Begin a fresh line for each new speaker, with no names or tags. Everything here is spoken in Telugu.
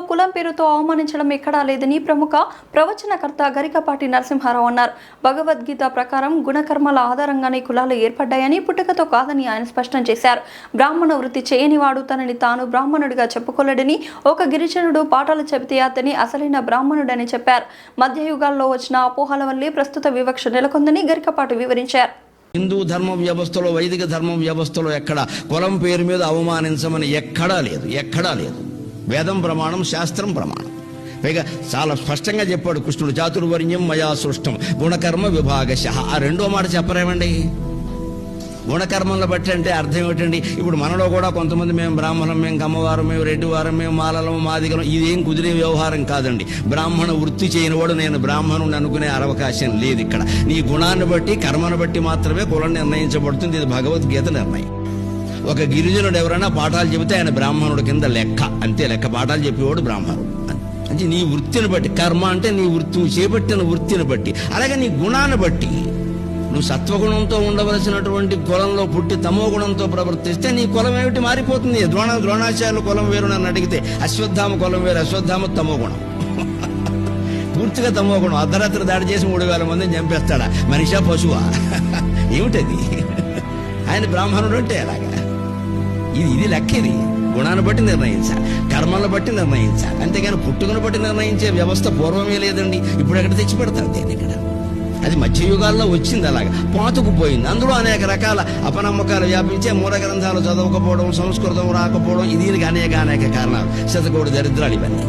కులం పేరుతో అవమానించడం ఎక్కడా లేదని ప్రముఖ ప్రవచనకర్త గరికపాటి నరసింహారావు అన్నారు. భగవద్గీత ప్రకారం గుణకర్మల ఆధారంగానే కులాలు ఏర్పడ్డాయని, పుట్టుకతో కాదని ఆయన స్పష్టం చేశారు. బ్రాహ్మణ వృత్తి చేయనివాడు తనని తాను బ్రాహ్మణుడిగా చెప్పుకోలేడని, ఒక గిరిజనుడు పాఠాలు చెబితే అతని అసలైన బ్రాహ్మణుడని చెప్పారు. మధ్యయుగాల్లో వచ్చిన అపోహల వల్లే ప్రస్తుత వివక్ష నెలకొందని గరికపాటి వివరించారు.
హిందూ ధర్మ వ్యవస్థలో, వైదిక ధర్మ వ్యవస్థలో ఎక్కడ కులం పేరు మీద అవమానించమని ఎక్కడా లేదు. వేదం ప్రమాణం, శాస్త్రం ప్రమాణం. పైగా చాలా స్పష్టంగా చెప్పాడు కృష్ణుడు, చాతుర్వర్ణ్యం మయా సృష్టం గుణకర్మ విభాగశః. ఆ రెండో మాట చెప్పరేమండి? గుణకర్మలను బట్టి అంటే అర్థం ఏమిటండి? ఇప్పుడు మనలో కూడా కొంతమంది మేము బ్రాహ్మణం, మేము కమ్మవారం, మేము రెడ్డివారం, మేము మాలలం, మాదిగలం, ఇదేం కుదిరే వ్యవహారం కాదండి. బ్రాహ్మణ వృత్తి చేయనివాడు నేను బ్రాహ్మణుని అనుకునే అవకాశం లేదు. ఇక్కడ నీ గుణాన్ని బట్టి, కర్మను బట్టి మాత్రమే కులం నిర్ణయించబడుతుంది. ఇది భగవద్గీత నిర్ణయం. ఒక గిరిజనుడు ఎవరైనా పాఠాలు చెబితే ఆయన బ్రాహ్మణుడు కింద లెక్క, అంతే లెక్క. పాఠాలు చెప్పేవాడు బ్రాహ్మణుడు. అంటే నీ వృత్తిని బట్టి, కర్మ అంటే నీ వృత్తి, నువ్వు చేపట్టిన వృత్తిని బట్టి, అలాగే నీ గుణాన్ని బట్టి. నువ్వు సత్వగుణంతో ఉండవలసినటువంటి కులంలో పుట్టి తమో గుణంతో ప్రవర్తిస్తే నీ కులం ఏమిటి మారిపోతుంది. ద్రోణాచార్యుల కులం వేరు నన్ను అడిగితే, అశ్వత్థామ కులం వేరు. అశ్వత్థామ తమో గుణం, పూర్తిగా తమో గుణం. అర్ధరాత్రి దాడి చేసి 3000 మందిని చంపేస్తాడా? మనిషా, పశువా? ఏమిటది? ఆయన బ్రాహ్మణుడు అంటే ఎలాగా? ఇది లెక్క. ఇది గుణాన్ని బట్టి నిర్ణయించాలి, కర్మలను బట్టి నిర్ణయించాలి. అంతేగాని పుట్టుకను బట్టి నిర్ణయించే వ్యవస్థ పూర్వమే లేదండి. ఇప్పుడు ఎక్కడ తెచ్చి పెడతారు దేని? ఇక్కడ అది మధ్యయుగాల్లో వచ్చింది, అలాగా పాతుకుపోయింది. అందులో అనేక రకాల అపనమ్మకాలు వ్యాపించే, మూల గ్రంథాలు చదవకపోవడం, సంస్కృతం రాకపోవడం, దీనికి అనేక కారణాలు, శతకోటి దరిద్రాలు ఇవన్నీ.